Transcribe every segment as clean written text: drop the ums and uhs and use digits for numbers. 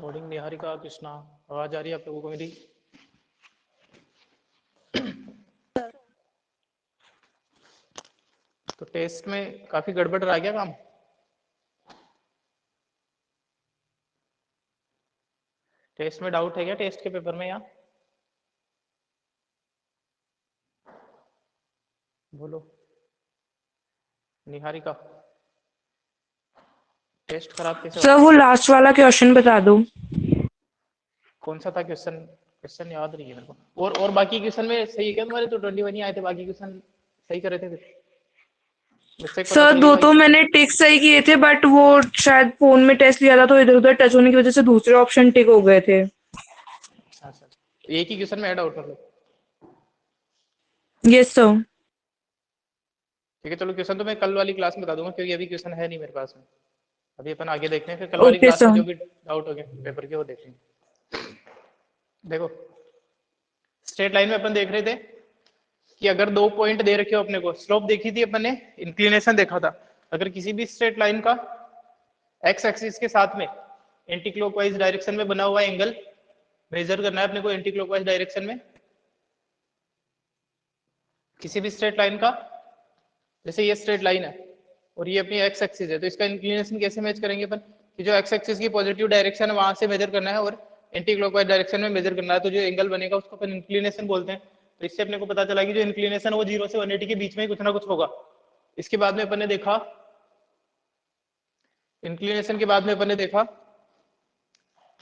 Boarding Niharika Krishna, आवाज आ रही है आप लोगों को मेरी? तो टेस्ट में काफी गड़बड़ रहा क्या काम? टेस्ट में डाउट है क्या टेस्ट के पेपर में? या बोलो निहारिका, टेस्ट खराब कैसे सर हुआ? वो लास्ट वाला क्वेश्चन बता दो। कौन सा था क्वेश्चन? क्वेश्चन याद नहीं है मेरे को। और बाकी क्वेश्चन में सही है क्या तुम्हारे? तो 21 ही आए थे, बाकी क्वेश्चन सही करे थे फिर? मिस्टेक पता सर चल गई दो बाकी तो क्वेश्चन? मैंने टिक सही किए थे, बट वो शायद फोन में टेस्ट लिया था तो इधर उधर टच होने की वजह से दूसरे ऑप्शन टिक हो गए थे। अच्छा, एक ही क्वेश्चन में ऐड आउट मतलब? Yes sir. ठीक है चलो, क्वेश्चन तो मैं कल वाली क्लास में बता दूंगा क्योंकि अभी क्वेश्चन है नहीं मेरे पास में। अभी अपन आगे देखते हैं, फिर कल वाली ओके क्लास में सर। जो भी डाउट हो गए पेपर के वो देखेंगे। देखो, स्ट्रेट लाइन में अपन देख रहे थे कि अगर दो पॉइंट दे रखे हो अपने को, स्लोप देखी थी अपन ने, इंक्लिनेशन देखा था। अगर किसी भी स्ट्रेट लाइन का एक्स एक्सिस के साथ में एंटी क्लॉकवाइज डायरेक्शन में बना हुआ एंगल मेजर करना है अपने को, एंटी क्लॉकवाइज डायरेक्शन में किसी भी स्ट्रेट लाइन का। जैसे ये स्ट्रेट लाइन है और ये अपनी एक्स एक्सिस है, तो इसका इंक्लिनेशन कैसे मैच करेंगे अपन? कि जो एक्स एक्सिस की पॉजिटिव डायरेक्शन है वहां से मेजर करना है और एंटी क्लॉकवाइज डायरेक्शन में मेजर करना है, तो जो एंगल बनेगा उसको अपन इंक्लिनेशन बोलते हैं। तो इससे अपने को पता चला कि जो इंक्लिनेशन है वो 0 से 180 के बीच में ही कुछ ना कुछ होगा। इसके बाद में अपन ने देखा, इंक्लिनेशन के बाद में अपन ने देखा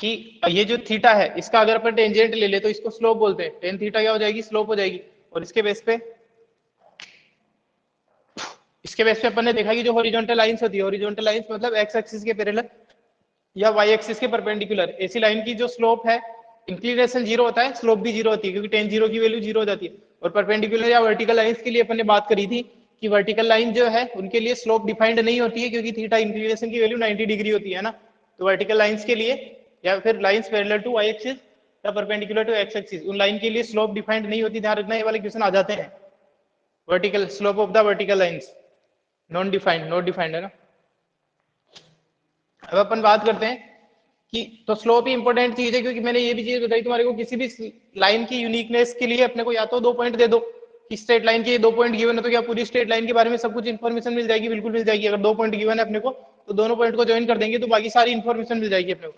कि ये जो थीटा है इसका अगर अपन टेंजेंट ले ले तो इसको स्लोप बोलते हैं। टेन थीटा क्या हो जाएगी? स्लोप हो जाएगी। और इसके बेस पे अपन ने देखा कि जो हॉरिजॉन्टल लाइंस होती है, हॉरिजॉन्टल लाइंस मतलब एक्स एक्सिस के पैरेलल या वाई एक्सिस के परपेंडिकुलर, ऐसी लाइन की जो स्लोप है, इंक्लिनेशन 0 होता है, स्लोप भी 0 होती है क्योंकि टेन 0 की वैल्यू 0 हो जाती है। और परपेंडिकुलर या वर्टिकल लाइंस के लिए अपन ने बात करी थी कि वर्टिकल लाइन जो है उनके लिए स्लोप डिफाइंड नहीं होती है क्योंकि थीटा इंक्लिनेशन की वैल्यू 90 डिग्री होती है ना। तो वर्टिकल लाइंस के लिए या फिर lines parallel to Y axis या परपेंडिकुलर टू एक्स एक्सिस, उन लाइन के लिए स्लोप डिफाइंड नहीं होती। ध्यान रखना, ये वाले क्वेश्चन आ जाते हैं। Vertical slope of the vertical lines non defined, not defined है ना। अब अपन बात करते हैं कि तो स्लोप ही इंपॉर्टेंट चीज है क्योंकि मैंने ये भी चीज बताई तुम्हारे को, किसी भी लाइन की यूनिकनेस के लिए अपने को या तो दो पॉइंट दे दो कि स्ट्रेट लाइन के दो पॉइंट गिवन है, तो क्या पूरी स्ट्रेट लाइन के बारे में सब कुछ इन्फॉर्मेशन मिल जाएगी? बिल्कुल मिल जाएगी। अगर दो पॉइंट गिवन है अपने को तो दोनों पॉइंट को ज्वाइन कर देंगे तो बाकी सारी इन्फॉर्मेशन मिल जाएगी अपने को।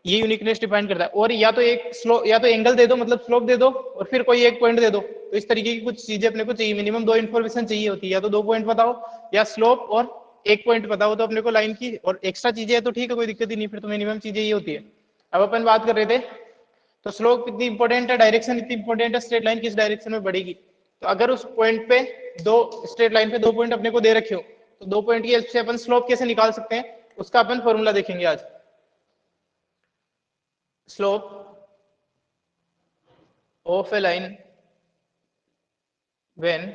ये यूनिकनेस डिफाइन करता है। और या तो एक स्लो या तो एंगल दे दो मतलब स्लोप दे दो और फिर कोई एक पॉइंट दे दो। तो इस तरीके की कुछ चीजें अपने को चाहिए, मिनिमम दो इन्फॉर्मेशन चाहिए होती है, या तो दो पॉइंट बताओ या स्लोप और एक पॉइंट बताओ। तो अपने को लाइन की और एक्स्ट्रा चीजें है तो ठीक है, कोई दिक्कत ही नहीं, फिर तो मिनिमम चीजें ये होती है। अब अपन बात कर रहे थे तो स्लोप इतनी इंपॉर्टेंट है, डायरेक्शन इतनी इंपॉर्टेंट है, स्ट्रेट लाइन किस डायरेक्शन में बढ़ेगी। तो अगर उस पॉइंट पे दो स्ट्रेट लाइन पे दो पॉइंट अपने को दे रखे हो तो दो पॉइंट की हेल्प से अपन स्लोप कैसे निकाल सकते हैं उसका अपन फॉर्मूला देखेंगे आज। Slope of a line when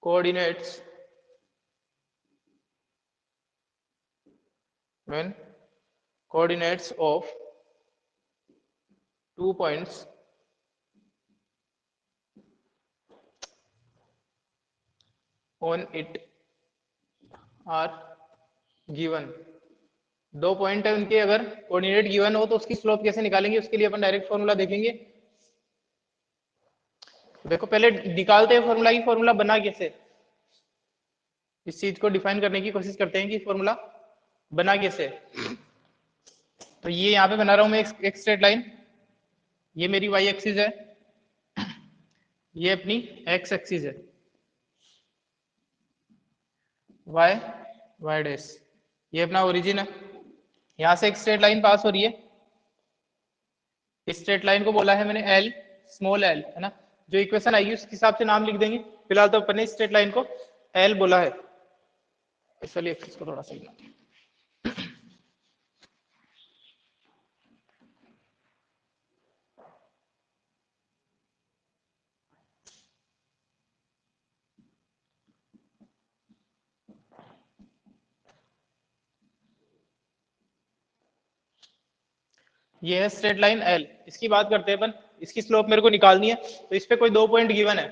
coordinates of 2 points on it are given। दो पॉइंट है उनके, अगर कोऑर्डिनेट गिवन हो तो उसकी स्लोप कैसे निकालेंगे उसके लिए अपन डायरेक्ट फॉर्मूला देखेंगे। देखो पहले निकालते हैं फॉर्मूला की, फॉर्मूला बना कैसे, इस चीज को डिफाइन करने की कोशिश करते हैं कि फॉर्मूला बना कैसे। तो ये यहाँ पे बना रहा हूं मैं एक स्ट्रेट लाइन, ये मेरी वाई एक्सिस है, ये अपनी एक्स एक्सिस है, वाई वाई डैश, ये अपना ओरिजिन है। यहां से एक स्ट्रेट लाइन पास हो रही है, इस स्ट्रेट लाइन को बोला है मैंने एल, स्मॉल एल है ना। जो इक्वेशन आएगी उसके हिसाब से नाम लिख देंगे। फिलहाल तो अपन ने स्ट्रेट लाइन को एल बोला है, इसलिए इसको थोड़ा सही। ये है स्ट्रेट लाइन एल, इसकी बात करते हैं अपन। इसकी स्लोप मेरे को निकालनी है, तो इस पे कोई दो पॉइंट गिवन है।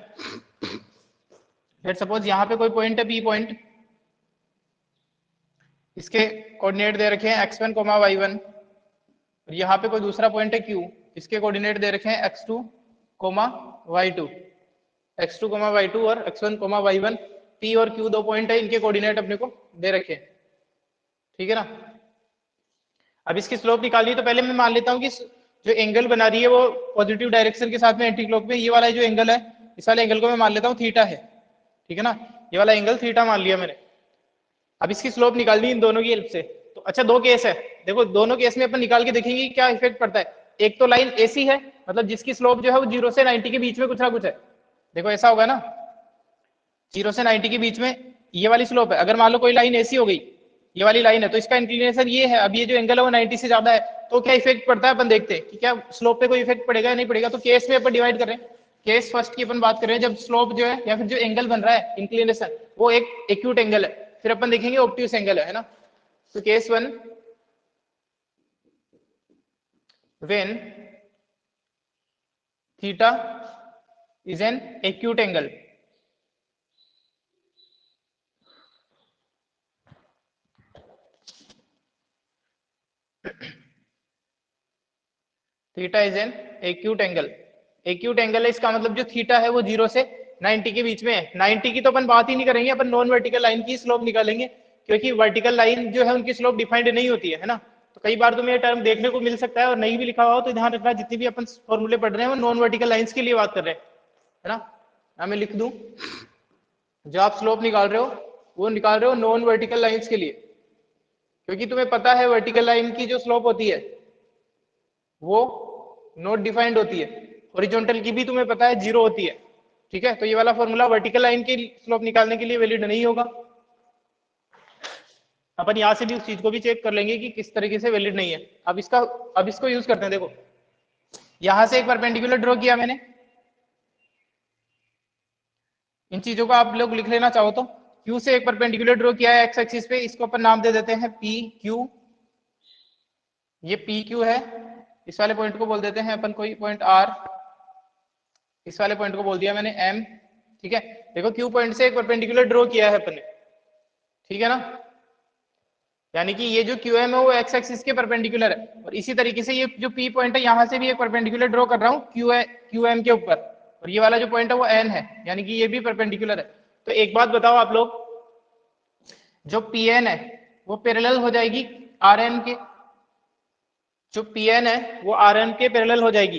लेट सपोज यहाँ पे कोई पॉइंट है पी पॉइंट, इसके कोऑर्डिनेट दे रखे हैं x1 y1, और यहाँ पे कोई दूसरा पॉइंट है Q, इसके कोऑर्डिनेट दे रखे हैं x2 y2, x2 y2 और x1 y1, P और Q दो पॉइंट है, इनके कोऑर्डिनेट अपने को दे रखे हैं, ठीक है ना। अब इसकी स्लोप निकालनी है तो पहले मैं मान लेता हूँ कि जो एंगल बना रही है वो पॉजिटिव डायरेक्शन के साथ में एंटी क्लॉक में, ये वाला जो एंगल है इस वाले एंगल को मैं मान लेता हूँ थीटा है, ठीक है ना, ये वाला एंगल थीटा मान लिया मैंने। अब इसकी स्लोप निकालनी है इन दोनों की हेल्प से। तो अच्छा दो केस है, देखो दोनों केस में अपन निकाल के देखेंगे कि क्या इफेक्ट पड़ता है। एक तो लाइन ऐसी है, मतलब जिसकी स्लोप जो है वो 0 से 90 के बीच में कुछ ना कुछ है, देखो ऐसा होगा ना, 0 से 90 के बीच में ये वाली स्लोप है। अगर मान लो कोई लाइन ऐसी हो गई, ये वाली लाइन है, तो इसका इंक्लिनेशन ये है, अब ये जो एंगल है वो 90 से ज्यादा है, तो क्या इफेक्ट पड़ता है अपन देखते हैं कि क्या स्लोप पे कोई इफेक्ट पड़ेगा या नहीं पड़ेगा। तो केस में अपन डिवाइड कर रहे हैं, केस फर्स्ट की अपन बात कर रहे हैं, जब स्लोप जो है या फिर जो एंगल बन रहा है इंक्लिनेशन वो एक एक्यूट एंगल है, फिर अपन देखेंगे ऑब्ट्यूस एंगल है ना। तो case one, when theta is an acute angle, theta is an acute angle, acute angle है इसका मतलब जो थीटा है वो 0 से 90 के बीच में है। 90 की तो अपन बात ही नहीं करेंगे, अपन नॉन वर्टिकल लाइन की स्लोप निकालेंगे, क्योंकि वर्टिकल लाइन जो है उनकी स्लोप डिफाइंड नहीं होती है ना। तो कई बार तुम्हें ये टर्म देखने को मिल सकता है और नहीं भी लिखा हुआ हो, तो ध्यान रखना जितनी भी अपन फॉर्मूले पढ़ रहे हैं वो नॉन वर्टिकल लाइंस के लिए बात कर रहे हैं, है ना। मैं लिख दूं, जो आप स्लोप निकाल रहे हो वो निकाल रहे हो नॉन वर्टिकल लाइंस के लिए, क्योंकि तुम्हें पता है वर्टिकल लाइन की जो स्लोप होती है वो नॉट डिफाइंड होती है, हॉरिजॉन्टल की भी तुम्हें पता है 0 होती है, ठीक है। तो ये वाला फॉर्मूला वर्टिकल लाइन की स्लोप निकालने के लिए वैलिड नहीं होगा। अपन यहां से भी उस चीज को भी चेक कर लेंगे कि किस तरीके से वैलिड नहीं है। अब इसको यूज करते हैं, देखो यहां से एक परपेंडिकुलर ड्रॉ किया मैंने, इन चीजों को आप लोग लिख लेना चाहो तो, क्यू से एक परपेंडिकुलर ड्रॉ किया है एक्स एक्सिस पे, इसको अपन नाम दे देते हैं पी क्यू, ये पी क्यू है। इस वाले पॉइंट को बोल देते हैं अपन कोई पॉइंट आर, इस वाले पॉइंट को बोल दिया मैंने एम, ठीक है। देखो क्यू पॉइंट से एक परपेंडिकुलर ड्रॉ किया है अपन ने, ठीक है ना, यानी कि ये जो क्यू एम है वो एक्स एक्सिस के परपेंडिकुलर है, और इसी तरीके से ये जो पी पॉइंट है यहां से भी एक परपेंडिकुलर ड्रॉ कर रहा हूँ क्यू एम के ऊपर, और ये वाला जो पॉइंट है वो एन है, यानी कि ये भी परपेंडिकुलर है। तो एक बात बताओ आप लोग, जो पी एन है वो पैरेलल हो जाएगी आर एन के, जो पी एन है वो आर एन के पैरेलल हो जाएगी,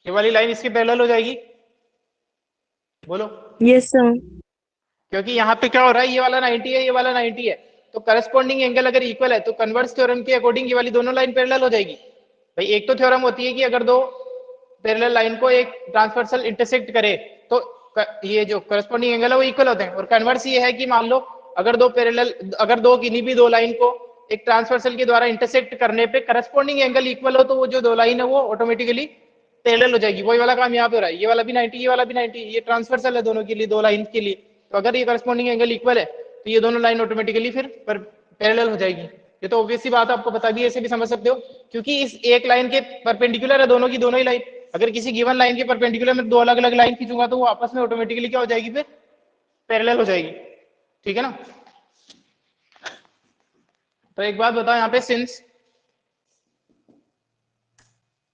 ये वाली लाइन इसके पैरेलल हो जाएगी, बोलो। Yes sir. क्योंकि यहाँ पे क्या हो रहा है, ये वाला 90 है, ये वाला 90 है, तो करस्पॉन्डिंग एंगल अगर इक्वल है तो कन्वर्स थ्योरम के अकॉर्डिंग ये वाली दोनों लाइन पैरेलल हो जाएगी। भाई एक तो थ्योरम होती है कि अगर दो पैरेलल लाइन को एक ट्रांसवर्सल इंटरसेक्ट करे तो ये जो करस्पॉन्डिंग एंगल है वो इक्वल होते हैं, और कन्वर्स ये है कि मान लो अगर दो किन्हीं भी दो लाइन को एक ट्रांसवर्सल के द्वारा इंटरसेक्ट करने पे करस्पॉन्डिंग एंगल इक्वल हो तो वो जो दो लाइन है वो ऑटोमेटिकली पैरेलल हो जाएगी। वही वाला काम यहाँ पे हो रहा है, ये वाला भी 90, ये वाला भी 90, ये ट्रांसवर्सल है दोनों के लिए, दो लाइन के लिए। तो अगर ये करस्पॉन्डिंग एंगल इक्वल है तो ये दोनों लाइन ऑटोमेटिकली फिर पैरेलल हो जाएगी। ये तो ऑब्वियस सी बात है, आपको पता भी, ऐसे भी समझ सकते हो, क्योंकि इस एक लाइन के परपेंडिकुलर है दोनों की दोनों ही लाइन। अगर किसी गिवन लाइन के परपेंडिकुलर में दो अलग अलग लाइन खींचूंगा तो वो आपस में ऑटोमेटिकली क्या हो जाएगी, फिर पैरेलल हो जाएगी, ठीक है ना। तो एक बात बताओ यहाँ पे, सिंस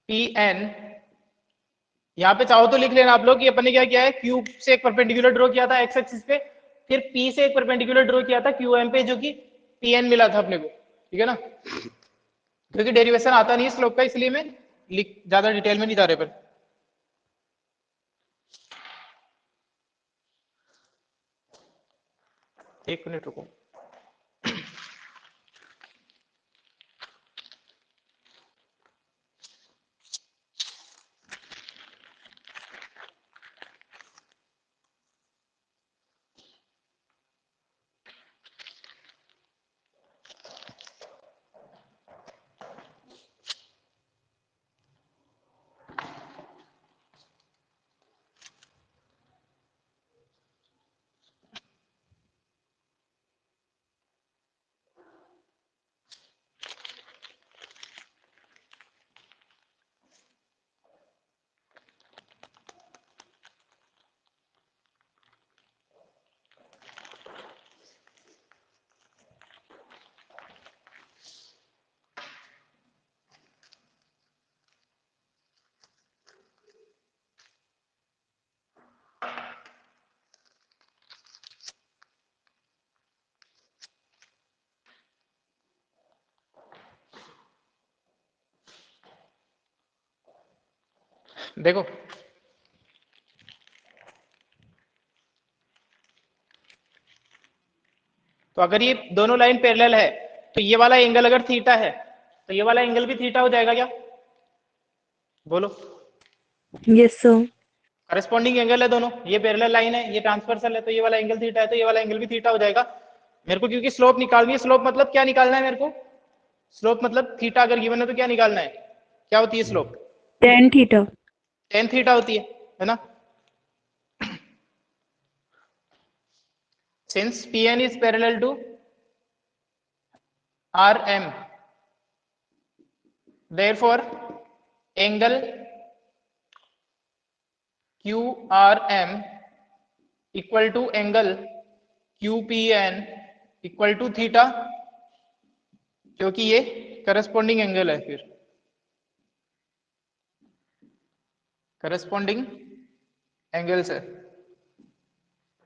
पी एन, यहाँ पे चाहो तो लिख लेना आप लोग कि अपन ने क्या किया है, क्यू से एक परपेंडिकुलर ड्रॉ किया था एक्स एक्सिस पे, फिर पी से एक परपेंडिकुलर ड्रॉ किया था क्यू एम पे, जो कि पी एन मिला था अपने को, ठीक है ना। क्योंकि डेरिवेशन आता नहीं है स्लोप का, इसलिए मैं ज्यादा डिटेल में नहीं जा रहे पर। एक मिनट रुको। देखो तो अगर ये दोनों लाइन पैरेलल है तो ये वाला एंगल अगर थीटा है तो ये वाला एंगल भी थीटा हो जाएगा क्या? बोलो। Yes sir. करस्पॉन्डिंग एंगल है दोनों, ये पैरेलल लाइन है, ये ट्रांसवर्सल है, तो ये वाला एंगल थीटा है तो ये वाला एंगल भी थीटा हो जाएगा। मेरे को क्योंकि स्लोप निकालनी है, स्लोप मतलब क्या निकालना है मेरे को? स्लोप मतलब थीटा अगर गिवन है तो क्या निकालना है? क्या होती है slope? Tan theta. Tan theta होती है ना? Since Pn is parallel to Rm, therefore angle QRM equal to angle QPN equal to theta, क्योंकि ये करस्पॉन्डिंग एंगल है, फिर करस्पॉन्डिंग एंगल्स है।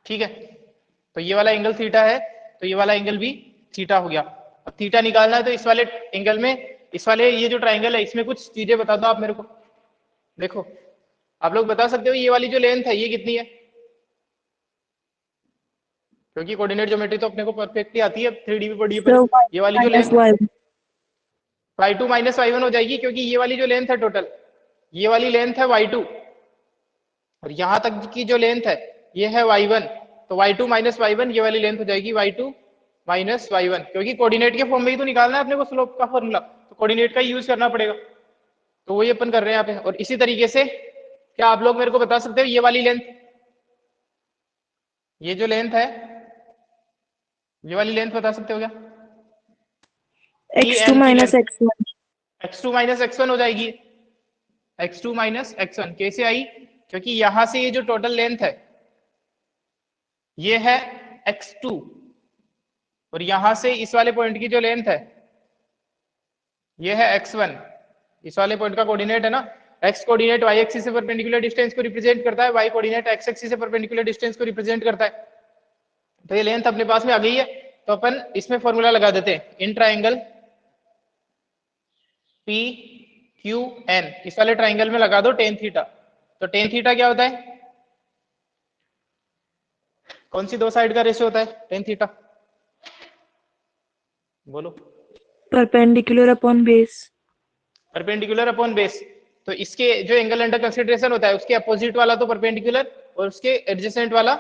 ठीक है, तो ये वाला एंगल थीटा है तो ये वाला एंगल भी थीटा हो गया। अब थीटा निकालना है तो इस वाले एंगल में, इस वाले ये जो ट्राइंगल है इसमें कुछ चीजें बता दो आप मेरे को। देखो आप लोग बता सकते हो ये वाली जो लेंथ है ये कितनी है, क्योंकि कोऑर्डिनेट ज्योमेट्री तो अपने को परफेक्टली आती है, 3D भी पढ़ी है सर पर ये वाली जो minus length Y. y2 minus y1 हो जाएगी, क्योंकि ये वाली जो लेंथ है टोटल, ये वाली लेंथ है y2 और यहां तक की जो लेंथ है ये है y1, तो y2 माइनस y1 ये वाली लेंथ हो जाएगी y2 माइनस y1, क्योंकि कोऑर्डिनेट के फॉर्म में ही तो निकालना है अपने को स्लोप का फॉर्मूला, तो कोऑर्डिनेट का यूज करना पड़ेगा, तो वही अपन कर रहे हैं यहाँ पे। और इसी तरीके से क्या आप लोग मेरे को बता सकते हो ये वाली लेंथ, ये जो लेंथ है ये वाली लेंथ बता सकते हो क्या? x2 Pn की minus length x1। x2 minus x1 हो जाएगी। x2 माइनस x1 कैसे आई? क्योंकि यहां से ये जो टोटल लेंथ है ये है x2 और यहां से इस वाले पॉइंट की जो लेंथ है ये है x1, इस वाले पॉइंट का कोऑर्डिनेट है ना, x कोऑर्डिनेट y एक्सिस से परपेंडिकुलर डिस्टेंस को रिप्रेजेंट करता है, y कोऑर्डिनेट x एक्सिस से परपेंडिकुलर डिस्टेंस को रिप्रेजेंट करता है। तो ये लेंथ अपने पास में आ गई है, तो अपन इसमें फॉर्मूला लगा देते हैं, in triangle P Q N, इस वाले ट्राइंगल में लगा दो टेन थीटा। तो टेन थीटा क्या होता है? कौन सी दो साइड का रेशियो होता है टेन थीटा? बोलो। Perpendicular upon base. Perpendicular upon base, तो इसके जो एंगल अंडर कंसिडरेशन होता है उसके अपोजिट वाला तो परपेंडिकुलर और उसके एडजेसेंट वाला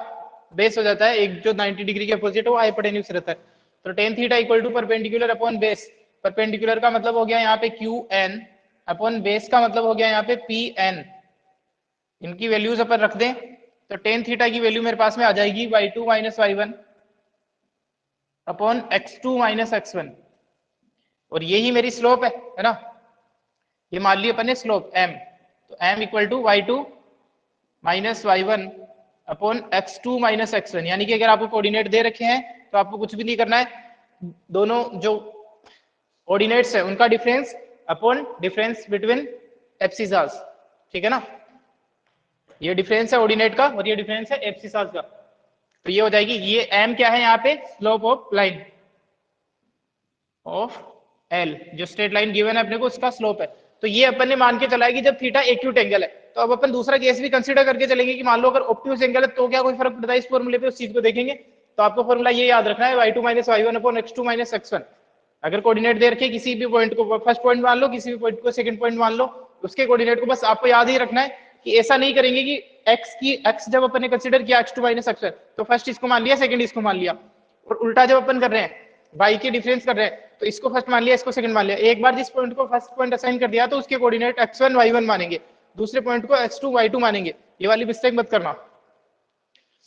बेस हो जाता है, एक जो 90 डिग्री के अपोजिट है वो हाइपोटेन्यूज रहता है। तो tan theta equal to perpendicular upon base, perpendicular का मतलब हो गया यहाँ पे क्यू एन अपॉन बेस का मतलब हो गया यहाँ पे पी एन। इनकी वैल्यूज अपन रख दें तो टेन थीटा की वैल्यू मेरे पास में आ जाएगी y2 minus y1 upon x2 minus x1, और यही मेरी स्लोप है ना, ये मान लिया अपन ने स्लोप m, तो m equal to y2 minus y1 upon x2 minus x1, यानी कि अगर आपको कोऑर्डिनेट दे रखे हैं तो आपको कुछ भी नहीं करना है, दोनों जो कोऑर्डिनेट्स है उनका डिफरेंस अपॉन डिफरेंस बिटवीन एप्सिसास, ठीक है ना, ये डिफरेंस है ऑर्डिनेट का और ये डिफरेंस है एप्सिसास का, तो ये हो जाएगी, ये m क्या है यहाँ पे? Slope of line of L, जो स्ट्रेट लाइन गिवन है अपने को उसका स्लोप है। तो ये अपन ने मान के चला है कि जब थीटा एक्यूट एंगल है, तो अब अपन दूसरा केस भी कंसीडर करके चलेंगे कि मान लो अगर ऑब्ट्यूज एंगल है तो क्या कोई फर्क पड़ता है इस फॉर्मूले पे, उस चीज को देखेंगे। तो आपको फॉर्मूला ये याद रखना है y2 minus y1 upon x2 minus x1। अगर कोऑर्डिनेट दे रखे किसी भी पॉइंट को, फर्स्ट पॉइंट मान लो, किसी भी पॉइंट को सेकंड पॉइंट मान लो, उसके कोऑर्डिनेट को बस आपको याद ही रखना है कि ऐसा नहीं करेंगे कि x जब अपन ने कंसीडर किया x2 माइनस x1 तो फर्स्ट इसको मान लिया सेकंड इसको मान लिया, और उल्टा जब अपन कर रहे हैं y के डिफरेंस कर रहे हैं तो इसको फर्स्ट मान लिया इसको सेकंड मान लिया, एक बार जिस पॉइंट को फर्स्ट पॉइंट असाइन कर दिया तो उसके कोऑर्डिनेट x1 y1 मानेंगे, दूसरे पॉइंट को x2 y2 मानेंगे, ये वाली मिस्टेक मत करना।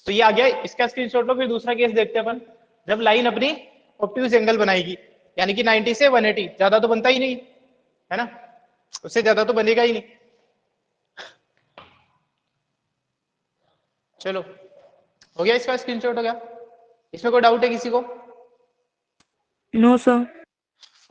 तो ये आ गया, इसका स्क्रीनशॉट लो। फिर दूसरा केस देखते हैं अपन, जब लाइन अपनी ऑब्ट्यूज एंगल बनाएगी, यानी कि 90 से 180, ज्यादा तो बनता ही नहीं है ना, उससे ज्यादा तो बनेगा ही नहीं। चलो हो गया, इसका स्क्रीनशॉट हो गया, इसमें कोई डाउट है किसी को? No sir.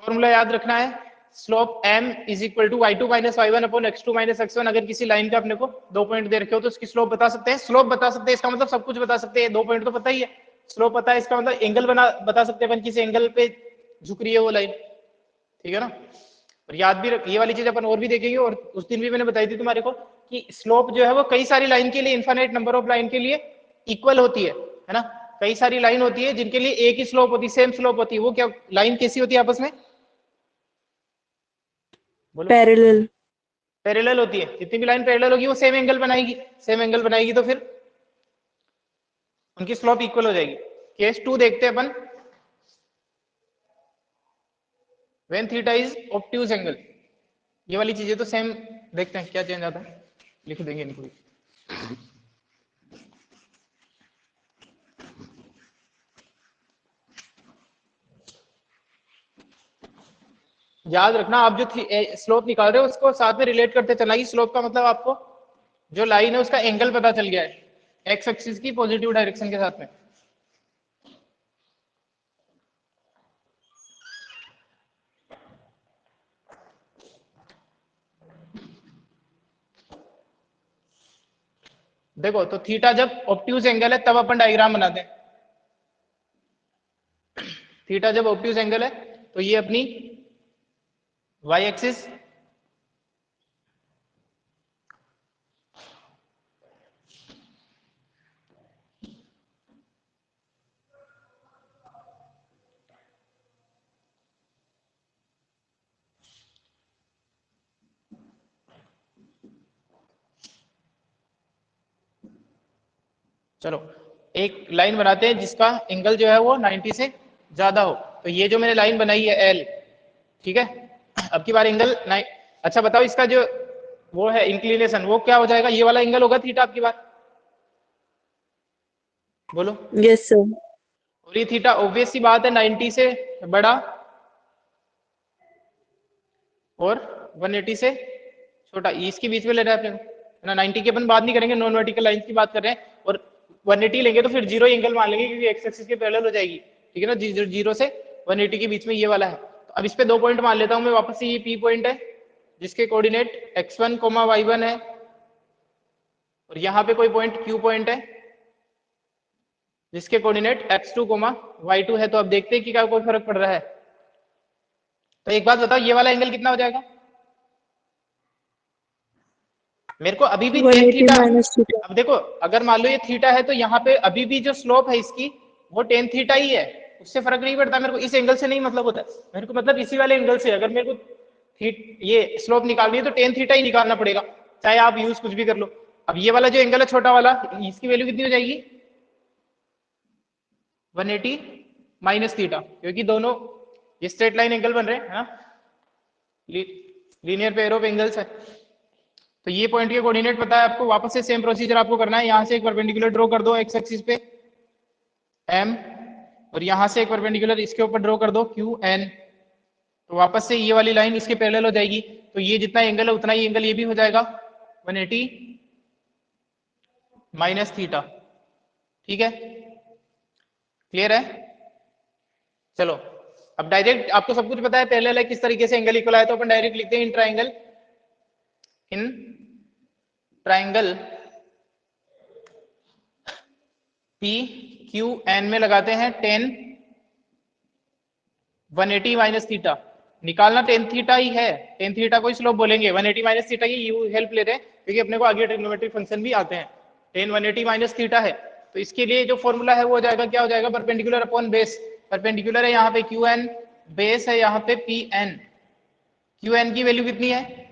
फॉर्मूला याद रखना है, slope m is equal to y2 minus y1 upon x2 minus x1। अगर किसी लाइन का अपने को दो पॉइंट दे रखे हो तो उसकी स्लोप बता सकते हैं, स्लोप बता सकते हैं इसका मतलब सब कुछ बता सकते हैं, दो पॉइंट तो पता ही है, स्लोप पता है इसका मतलब एंगल बता सकते हैं अपन किस एंगल पे झुक रही है वो लाइन, ठीक है ना। और याद भी ये वाली चीज अपन और भी देखेंगे, और उस दिन भी मैंने बताई थी तुम्हारे को कि स्लोप जो है वो कई सारी लाइन के लिए, इन्फाइनाइट नंबर ऑफ लाइन के लिए इक्वल होती है ना। कई सारी लाइन होती है जिनके लिए एक ही स्लोप होती है, सेम स्लोप होती है, वो क्या लाइन कैसी होती है आपस में, बोलो। पैरेलल। पैरेलल होती है, जितनी भी लाइन पैरेलल होगी वो सेम एंगल बनाएगी, सेम एंगल बनाएगी तो फिर उनकी स्लोप इक्वल हो जाएगी। केस 2 देखते हैं अपन, when theta is obtuse angle. ये वाली चीजें तो सेम, देखते हैं क्या चेंज आता है, लिख देंगे इनको भी। याद रखना आप जो स्लोप निकाल रहे हो उसको साथ में रिलेट करते चलना, कि स्लोप का मतलब आपको जो लाइन है उसका एंगल पता चल गया है एक्स एक्सिस की पॉजिटिव डायरेक्शन के साथ में। देखो तो थीटा जब ऑब्ट्यूज एंगल है तब अपन डायग्राम बनाते हैं। थीटा जब ऑब्ट्यूज एंगल है तो ये अपनी वाई एक्सिस, चलो एक लाइन बनाते हैं जिसका एंगल जो है वो 90 से ज्यादा हो। तो ये जो मैंने लाइन बनाई है एल, ठीक है, अब की बार एंगल अच्छा बताओ इसका जो वो है इंक्लिनेशन वो क्या हो जाएगा, ये वाला एंगल होगा थीटा आपकी बार, बोलो। Yes sir. और ये थीटा ऑब्वियस सी बात है 90 से बड़ा और 180 से छोटा, इसके बीच में ले रहा है अपने ना। 90 की अपन बात नहीं करेंगे, नॉन वर्टिकल लाइन की बात कर रहे हैं। और 180 लेंगे तो फिर जीरो एंगल मान लेंगे क्योंकि एक्स एक्सिस के पैरेलल हो जाएगी, ठीक है ना। जीरो से 180 के बीच में ये वाला है। तो अब इस पे 2 पॉइंट मान लेता हूं मैं वापस से, ये पी पॉइंट है जिसके कोऑर्डिनेट x1 y1 है, और यहाँ पे कोई पॉइंट q पॉइंट है जिसके कोऑर्डिनेट x2 y2 है। तो अब देखते हैं कि क्या कोई फर्क पड़ रहा है। तो एक बात बताओ ये वाला एंगल कितना हो जाएगा, मेरे को अभी भी टेन 180 थीटा। Minus theta. अब देखो अगर मान लो ये थीटा है तो यहाँ पे अभी भी जो स्लोप है इसकी वो टेन थीटा ही है, उससे फर्क नहीं पड़ता मेरे को, इस एंगल से नहीं मतलब होता है मेरे को, मतलब इसी वाले एंगल से अगर मेरे को ये स्लोप निकालनी है तो टेन थीटा ही निकालना पड़ेगा, चाहे आप यूज कुछ भी कर लो। अब ये वाला जो एंगल है छोटा वाला, इसकी वैल्यू कितनी हो जाएगी 180 माइनस थीटा, क्योंकि दोनों ये स्ट्रेट लाइन एंगल बन रहे हैं ना, लीनियर पेयर ऑफ एंगल्स है। तो ये पॉइंट के कोऑर्डिनेट पता है आपको, वापस से सेम प्रोसीजर आपको करना है। यहां से एक परपेंडिकुलर ड्रॉ कर दो एक्स एक्सिस पे एम, और यहां से एक परपेंडिकुलर इसके ऊपर ड्रॉ कर दो क्यू एन। तो वापस से ये वाली लाइन इसके पैरेलल हो जाएगी, तो ये जितना एंगल है उतना ही एंगल ये भी हो जाएगा 180 माइनस थीटा, ठीक है, क्लियर है। चलो अब डायरेक्ट आपको सब कुछ पता है पैरेलल है किस तरीके से एंगल इक्वल आया, तो अपन डायरेक्ट लिखते हैं in triangle P Q N में लगाते हैं टेन 180 माइनस थीटा, निकालना टेन थीटा ही है, टेन थीटा को स्लोप बोलेंगे, 180 माइनस थीटा की यू हेल्प लेते हैं क्योंकि अपने को आगे ट्रिग्नोमेट्रिक फंक्शन भी आते हैं। टेन 180 माइनस थीटा है तो इसके लिए जो फॉर्मूला है वो हो जाएगा, क्या हो जाएगा, परपेंडिकुलर अपॉन बेस। परपेंडिकुलर है यहाँ पे क्यू एन, बेस है यहाँ पे पी एन। क्यू एन की वैल्यू कितनी है,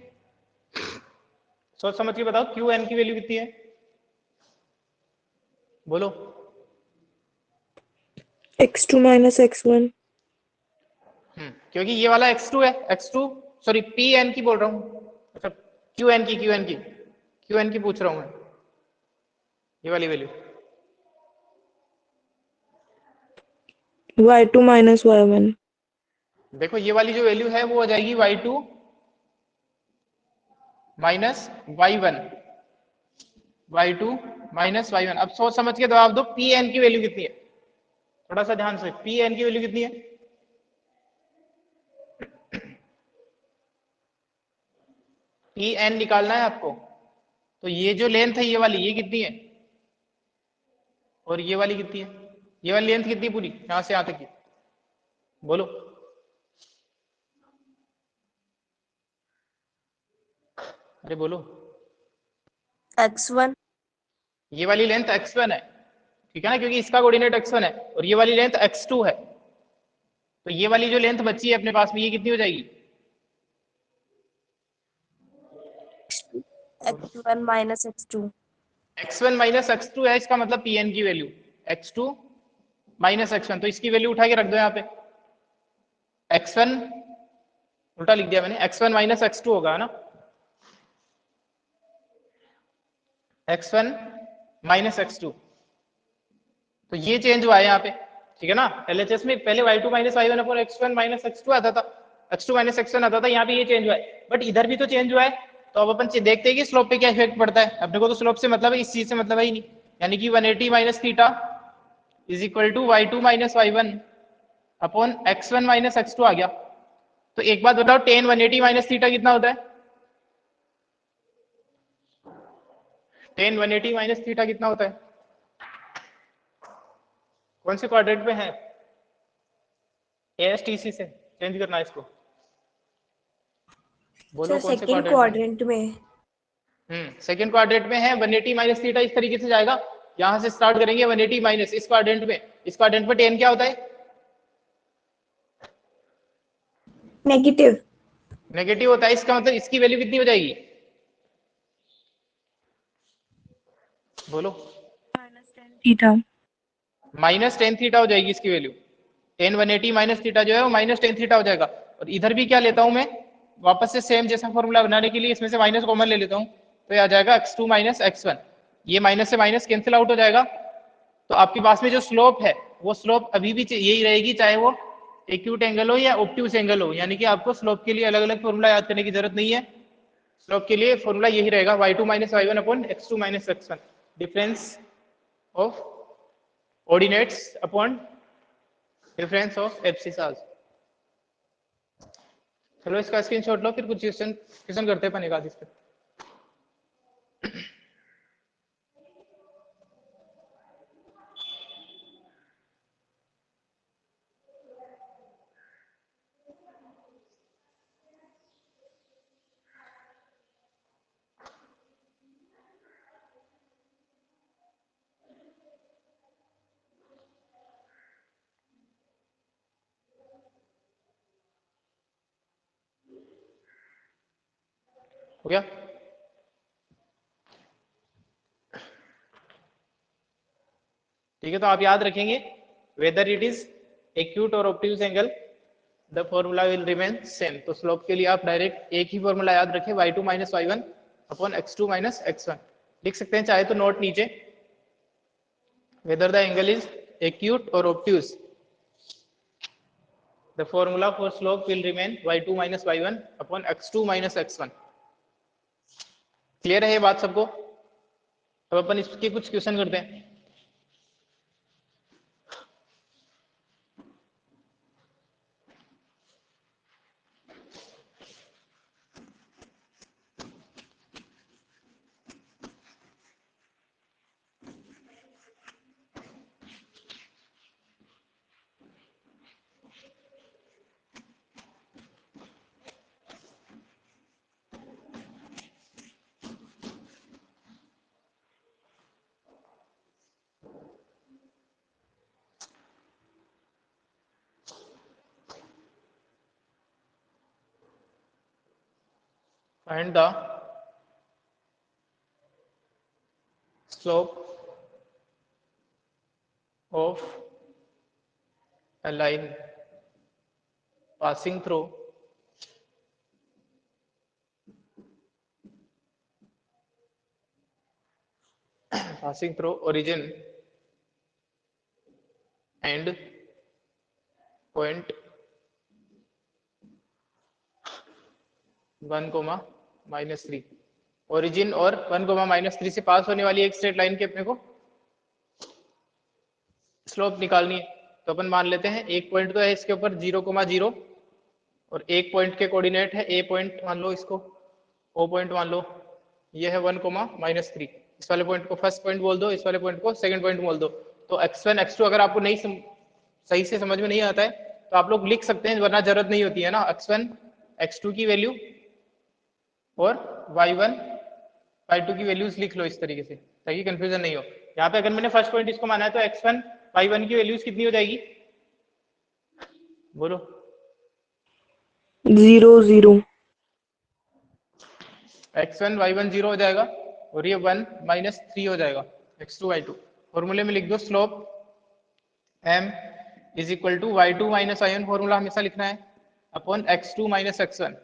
सोच समझ के बताओ क्यू एन की वैल्यू कितनी है, बोलो। x2 minus x1। क्योंकि ये वाला x2 है, x2 सॉरी पी एन की बोल रहा हूँ, अच्छा क्यू एन की पूछ रहा हूँ मैं, ये वाली वैल्यू। y2 minus y1। देखो ये वाली जो वैल्यू है वो हो जाएगी y2 minus y1, y2 minus y1। अब सोच समझ के जवाब दो पी एन की वैल्यू कितनी है, थोड़ा सा ध्यान से, पी एन की वैल्यू कितनी है, पी एन निकालना है आपको। तो ये जो लेंथ है ये वाली, ये कितनी है, और ये वाली कितनी है, ये वाली लेंथ कितनी पूरी यहां से यहां तक की, बोलो। अरे बोलो, x1 ये वाली लेंथ x1 है, ठीक है ना, क्योंकि इसका कोऑर्डिनेट x1 है, और ये वाली लेंथ x2 है। तो ये वाली जो लेंथ बची है अपने पास में, ये कितनी हो जाएगी? x1 minus x2। x1 minus x2 है, इसका मतलब Pn की वैल्यू x2 माइनस x1, तो इसकी वैल्यू उठा के रख दो यहाँ पे। x1 उल्टा लिख दिया मैंने, x1 माइनस x2 होगा ना, x1 माइनस x2। तो ये चेंज हुआ है यहाँ पे, ठीक है ना। LHS में पहले y2 minus y1 upon x1 minus x2 आता था, x2 माइनस x1 आता था, यहाँ पे ये चेंज हुआ है, बट इधर भी तो चेंज हुआ है। तो अब अपन देखते हैं कि स्लोप पे क्या इफेक्ट पड़ता है। अपने को तो स्लोप से मतलब है, इस चीज से मतलब है ही नहीं, यानी कि 180 minus theta is equal to y2 minus y1 upon x1 minus x2 आ गया। तो एक बात बताओ, tan 180 माइनस थीटा कितना होता है? tan 180 माइनस थीटा कितना होता है? कौन से क्वाड्रेंट में है? ASTC से चेंज करना है इसको, बोलो सर कौन से सेकंड क्वाड्रेंट क्वाड्रेंट में। में? सेकंड क्वाड्रेंट में है। 180 माइनस थीटा इस तरीके से जाएगा, यहां से स्टार्ट करेंगे 180 माइनस इस क्वाड्रेंट में, इस क्वाड्रेंट में tan क्या होता है? नेगेटिव। नेगेटिव होता है, इसका मतलब इसकी वैल्यू कितनी हो जाएगी? बोलो। थीटा। माइनस टेन थीटा हो जाएगी इसकी वैल्यू। tan 180 माइनस थीटा जो है वो माइनस टेन थीटा हो जाएगा। और इधर भी क्या लेता हूं मैं, वापस से सेम जैसा फॉर्मूला बनाने के लिए इसमें से माइनस कॉमन ले लेता हूं, तो ये आ जाएगा x2 माइनस x1। ये माइनस से माइनस कैंसिल आउट हो जाएगा। तो आपके पास में जो स्लोप है वो स्लोप अभी भी यही रहेगी, चाहे वो एक्यूट एंगल हो या ऑब्ट्यूस एंगल हो, यानी कि आपको स्लोप के लिए अलग अलग फॉर्मूला याद करने की जरूरत नहीं है। स्लोप के लिए फॉर्मूला यही रहेगा, y2 minus y1 upon x2 minus x1, difference of ordinates upon difference of abscissas. चलो इसका स्क्रीनशॉट लो, फिर कुछ क्वेश्चन करते हैं अपन एक आध इस पे। हो गया? ठीक है, तो आप याद रखेंगे, वेदर इट इज एक्यूट और obtuse angle the formula will remain same. तो स्लोप के लिए आप डायरेक्ट एक ही फॉर्मूला याद रखें, y2 minus y1 upon x2 minus x1 लिख सकते हैं, चाहे तो नोट नीचे, whether the angle is acute और obtuse the formula for slope will remain y2 minus y1 upon x2 minus x1। Clear है ये बात सबको? अब अपन इसके कुछ क्वेश्चन करते हैं। Find the slope of a line passing through origin and point 1, -3। Origin और 1, -3 से पास होने वाली एक स्ट्रेट लाइन के अपने को स्लोप निकालनी है। तो अपन मान लेते हैं एक पॉइंट तो है इसके ऊपर 0, 0 और एक पॉइंट के कोऑर्डिनेट है, ए पॉइंट मान लो इसको, ओ पॉइंट मान लो, ये है 1, -3। इस वाले पॉइंट को फर्स्ट पॉइंट बोल दो, इस वाले पॉइंट को सेकंड पॉइंट बोल दो। तो x1 x2 अगर आपको नहीं सही से समझ में नहीं आता है तो आप लोग लिख सकते हैं, वरना जरूरत नहीं होती है ना। x1 x2 की वैल्यू और y1 y2 की वैल्यूज लिख लो इस तरीके से ताकि कंफ्यूजन नहीं हो। यहाँ पे अगर मैंने फर्स्ट पॉइंट इसको माना है तो x1 y1 की वैल्यूज कितनी हो जाएगी, बोलो। 0 0 x1 y1 0 हो जाएगा और ये 1 माइनस 3 हो जाएगा x2 y2। फॉर्मूले में लिख दो slope m is equal to y2 minus i1, formula हमेशा लिखना है, upon x2 minus x1।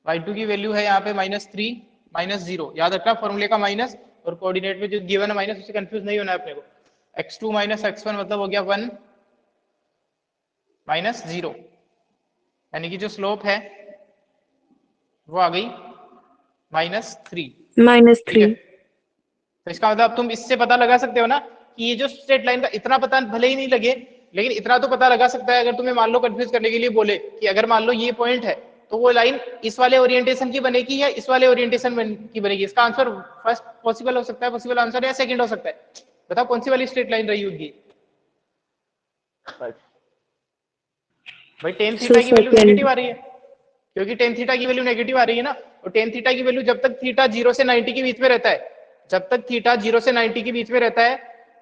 y2 की वैल्यू है यहाँ पे -3 -0, याद रखना फॉर्मूले का माइनस और कोऑर्डिनेट में जो गिवन है माइनस, उससे कंफ्यूज नहीं होना है अपने को। x2 माइनस x1 मतलब हो गया 1 माइनस 0, यानी कि जो स्लोप है वो आ गई -3। ठीक है, -3। तो इसका मतलब तुम इससे पता लगा सकते हो ना कि ये जो स्ट्रेट लाइन का इतना पता भले ही नहीं लगे, लेकिन इतना तो पता लगा सकता है अगर तुम्हें मान लो कंफ्यूज करने के लिए बोले कि अगर मान लो ये पॉइंट है तो वो लाइन इस वाले ओरिएंटेशन की बनेगी या इस वाले ओरिएंटेशन की बनेगी। इसका आंसर फर्स्ट पॉसिबल हो सकता है, पॉसिबल आंसर, या सेकंड हो सकता है। बताओ कौन सी वाली स्ट्रेट लाइन रही होगी। भाई टेन थीटा की वैल्यू नेगेटिव आ रही है, क्योंकि टेन थीटा की वैल्यू नेगेटिव आ रही है ना, और टेन थीटा की वैल्यू जब तक थीटा 0 से 90 के बीच में रहता है, जब तक थीटा 0 से 90 के बीच में रहता है,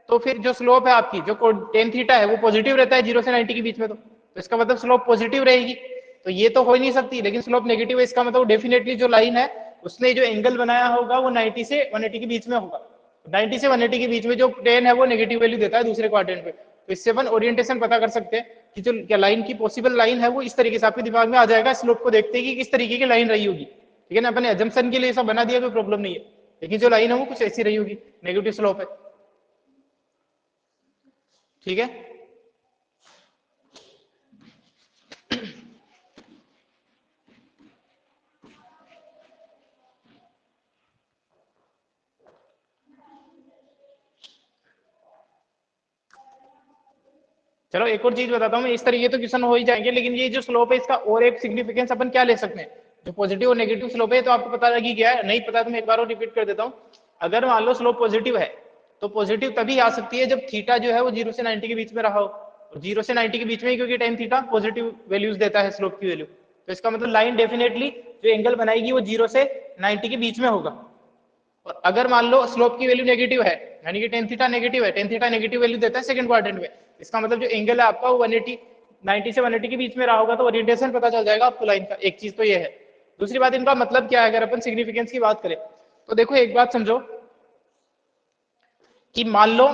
तो फिर जो स्लोप है आपकी, जो टेन थीटा है वो पॉजिटिव रहता है 0 से 90 के बीच में, तो इसका मतलब स्लोप पॉजिटिव रहेगी। तो ये तो हो ही नहीं सकती, लेकिन स्लोप नेगेटिव है, इसका मतलब डेफिनेटली जो लाइन है उसने जो एंगल बनाया होगा वो 90 से 180 के बीच में होगा। 90 से 180 के बीच में जो टेन है वो नेगेटिव वैल्यू देता है दूसरे क्वाड्रेंट पे। तो इससे अपन ओरिएंटेशन पता कर सकते हैं कि जो क्या लाइन की पॉसिबल लाइन है वो इस तरीके से आपके दिमाग में आ जाएगा स्लोप को देखते ही कि किस तरीके की लाइन रही होगी। ठीक है ना, अपने एजम्पशन के लिए ऐसा बना दिया, कोई प्रॉब्लम नहीं है, लेकिन जो लाइन है वो कुछ ऐसी रही होगी, नेगेटिव स्लोप है। ठीक है, चलो एक और चीज बताता हूँ मैं, इस तरीके तो क्वेश्चन हो ही जाएंगे, लेकिन ये जो स्लोप है इसका और एक सिग्निफिकेंस अपन क्या ले सकते हैं। जो पॉजिटिव और नेगेटिव स्लोप है तो आपको पता लगी गया है, नहीं पता तो मैं एक बार और रिपीट कर देता हूँ। अगर मान लो स्लोप पॉजिटिव है तो पॉजिटिव तभी आ सकती है जब थीटा जो है वो 0 से 90 के बीच में रहा हो, और 0 से 90 के बीच में, क्योंकि टेन थीटा पॉजिटिव वैल्यूज देता है स्लोप की वैल्यू, तो इसका मतलब लाइन डेफिनेटली जो एंगल बनाएगी वो 0 से 90 के बीच में होगा। और अगर मान लो स्लोप की वैल्यू नेगेटिव है, यानी कि टेन थीटा नेगेटिव है, टेन थीटा नेगेटिव वैल्यू देता है सेकंड क्वाड्रेंट में, इसका मतलब जो एंगल है आपका वो 180 90 से 180 के बीच में रहा होगा, तो ओरिएंटेशन पता चल जाएगा आपको लाइन का। एक चीज तो ये है। दूसरी बात, इनका मतलब क्या है अगर अपन सिग्निफिकेंस की बात करें तो देखो एक बात समझो कि मान लो,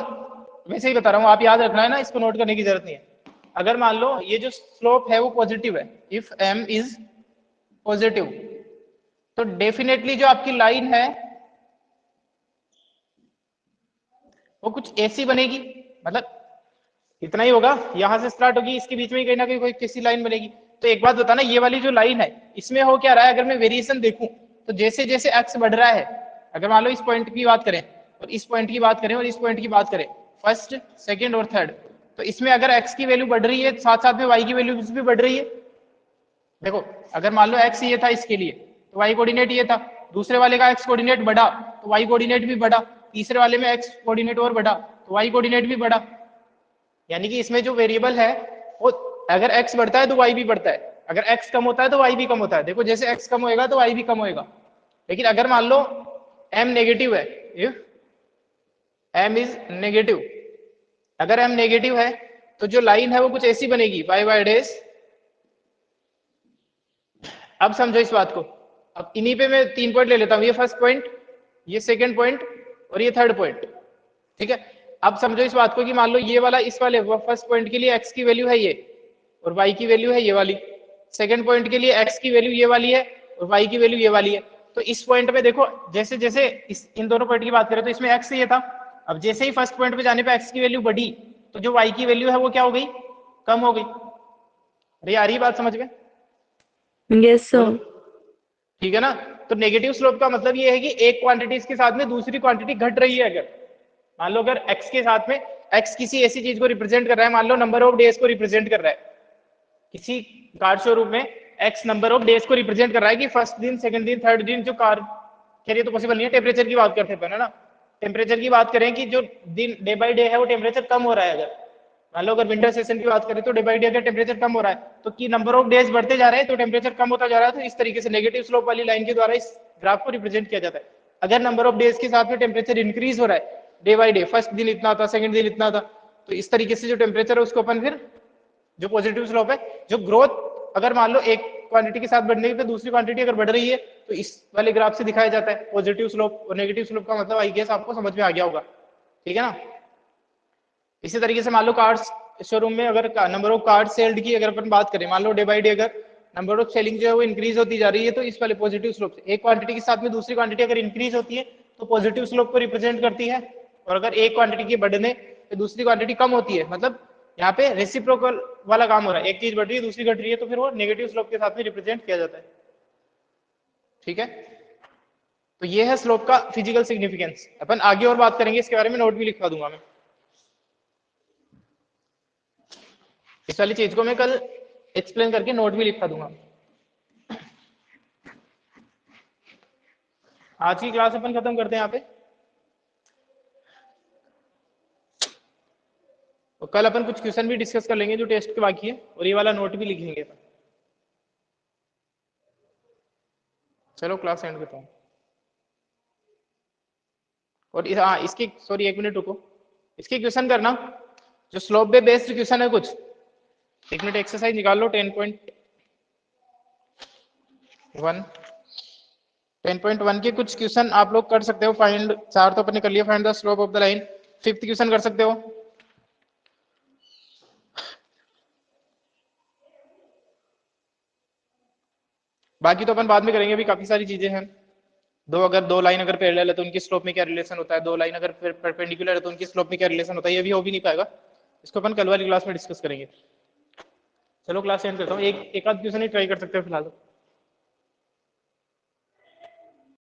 वैसे ही बता रहा हूँ, आप याद रखना है ना, इसको नोट करने की जरूरत नहीं है। अगर मान लो ये जो स्लोप है वो पॉजिटिव है, इफ m इज पॉजिटिव, तो डेफिनेटली जो आपकी लाइन है वो कुछ ऐसी बनेगी, मतलब इतना ही होगा, यहां से स्टार्ट होगी, इसके बीच में कहीं ना कहीं कोई किसी लाइन बनेगी। तो एक बात बताना, ये वाली जो लाइन है इसमें हो क्या रहा है, अगर मैं वेरिएशन देखूं तो जैसे जैसे एक्स बढ़ रहा है, अगर मान लो इस पॉइंट की बात करें और इस पॉइंट की बात करें और इस पॉइंट की बात करें, फर्स्ट सेकेंड और थर्ड, तो इसमें अगर एक्स की वैल्यू बढ़ रही है साथ साथ में वाई की वैल्यू भी बढ़ रही है। देखो अगर मान लो एक्स ये था इसके लिए तो वाई कोऑर्डिनेट ये था, दूसरे वाले का एक्स कोऑर्डिनेट बढ़ा तो वाई कोऑर्डिनेट भी बढ़ा, तीसरे वाले में एक्स कोऑर्डिनेट और बढ़ा तो वाई कोऑर्डिनेट भी बढ़ा। यानी कि इसमें जो वेरिएबल है वो अगर x बढ़ता है तो y भी बढ़ता है, अगर x कम होता है तो y भी कम होता है। देखो जैसे x कम होएगा तो y भी कम होएगा। लेकिन अगर मान लो m नेगेटिव है, इफ m इज नेगेटिव, अगर m नेगेटिव है तो जो लाइन है वो कुछ ऐसी बनेगी y डैश। अब समझो इस बात को, अब इन्हीं पे मैं 3 पॉइंट ले लेता हूँ, ये फर्स्ट पॉइंट, ये सेकंड पॉइंट और ये थर्ड पॉइंट। ठीक है, अब समझो इस बात को कि मान लो ये वाला इस वाले फर्स्ट पॉइंट के लिए x की वैल्यू है ये और y की वैल्यू है ये वाली, सेकंड पॉइंट के लिए x की वैल्यू ये वाली है और y की वैल्यू ये वाली है। तो इस पॉइंट पे देखो जैसे जैसे इन दोनों पॉइंट की बात करें तो इसमें x ये था, अब जैसे ही फर्स्ट पॉइंट पे जाने पे x की वैल्यू बढ़ी तो जो y की वैल्यू है वो क्या हो गई, कम हो गई। अरे आ रही बात समझ में? Yes sir. ठीक है ना, तो नेगेटिव स्लोप का मतलब ये है कि एक क्वांटिटी के साथ में दूसरी क्वांटिटी घट रही है। अगर मान लो अगर x के साथ में x किसी ऐसी चीज को रिप्रेजेंट कर रहा है, मान लो नंबर ऑफ डेज को रिप्रेजेंट कर रहा है, किसी कार शोरूम में x नंबर ऑफ डेज को रिप्रेजेंट कर रहा है कि फर्स्ट दिन, सेकंड दिन, थर्ड दिन, जो कार के लिए तो पॉसिबल नहीं है, टेम्परेचर की बात करते हैं ना, टेम्परेचर की बात करें कि जो दिन डे बाय डे है वो टेम्परेचर कम हो रहा है। अगर मान लो अगर विंटर सेशन की बात करें तो डे बाय डे अगर टेम्परेचर कम हो रहा है तो कि नंबर ऑफ डेज बढ़ते जा रहे हैं तो टेम्परेचर कम होता जा रहा है। तो इस तरीके से नेगेटिव स्लोप वाली लाइन के द्वारा इस ग्राफ को रिप्रेजेंट किया जाता है। अगर नंबर ऑफ डेज के साथ में टेम्परेचर इंक्रीज हो रहा है डे बाई डे, फर्स्ट दिन इतना था, सेकंड दिन इतना था, तो इस तरीके से जो टेम्परेचर है उसको अपन फिर जो पॉजिटिव स्लोप है, जो ग्रोथ अगर मान लो एक क्वांटिटी के साथ बढ़ने की तो दूसरी क्वांटिटी अगर बढ़ रही है तो इस वाले ग्राफ से दिखाया जाता है पॉजिटिव स्लोप। और नेगेटिव स्लोप का मतलब आई गेस आपको समझ में आ गया होगा, ठीक है ना। इसी तरीके से मान लो कार्ड्स शोरूम में अगर नंबर ऑफ कार्ड सेल्ड की अगर अपन बात करें, मान लो डे बाई डे अगर नंबर ऑफ सेलिंग जो है वो इंक्रीज होती जा रही है, तो इस वाले पॉजिटिव स्लोप से एक क्वांटिटी के साथ में दूसरी क्वांटिटी अगर इंक्रीज होती है तो पॉजिटिव स्लोप को रिप्रेजेंट करती है। और अगर एक क्वांटिटी के बढ़ने तो दूसरी क्वांटिटी कम होती है, मतलब यहाँ पे रेसिप्रोकल वाला काम हो रहा है, एक चीज बढ़ रही है दूसरी घट रही है, तो फिर वो नेगेटिव स्लोप के साथ में रिप्रेजेंट किया जाता है, ठीक है। तो ये है स्लोप का फिजिकल सिग्निफिकेंस। अपन आगे और बात करेंगे इसके बारे में, नोट भी लिखवा दूंगा मैं। इस वाली चीज को मैं कल एक्सप्लेन करके नोट भी लिखवा दूंगा। आज की क्लास अपन खत्म करते हैं यहाँ पे, तो कल अपन कुछ क्वेश्चन भी डिस्कस कर लेंगे जो टेस्ट के बाकी है, और ये वाला नोट भी लिख लेंगे। चलो क्लास एंड करता हूँ। और हाँ इसकी सॉरी एक मिनट रुको, इसके क्वेश्चन करना जो स्लोप पे बेस्ड क्वेश्चन है कुछ, एक मिनट एक्सरसाइज निकाल लो 10.1 के कुछ क्वेश्चन आप लोग कर सकते हो। फाइंड 4 तो अपने कर लिया, find the slope of the line, 5th question कर सकते हो। बाकी तो अपन बाद में करेंगे, अभी काफी सारी चीजें हैं। दो लाइन अगर पैरेलल है तो उनकी स्लोप में क्या रिलेशन होता है, दो लाइन अगर परपेंडिकुलर है तो उनकी स्लोप में क्या रिलेशन होता है, ये भी हो भी नहीं पाएगा, इसको अपन कल वाली क्लास में डिस्कस करेंगे। चलो क्लास एंड करता हूँ, एक आध क्वेश्चन ही ट्राई कर सकते हो फिलहाल।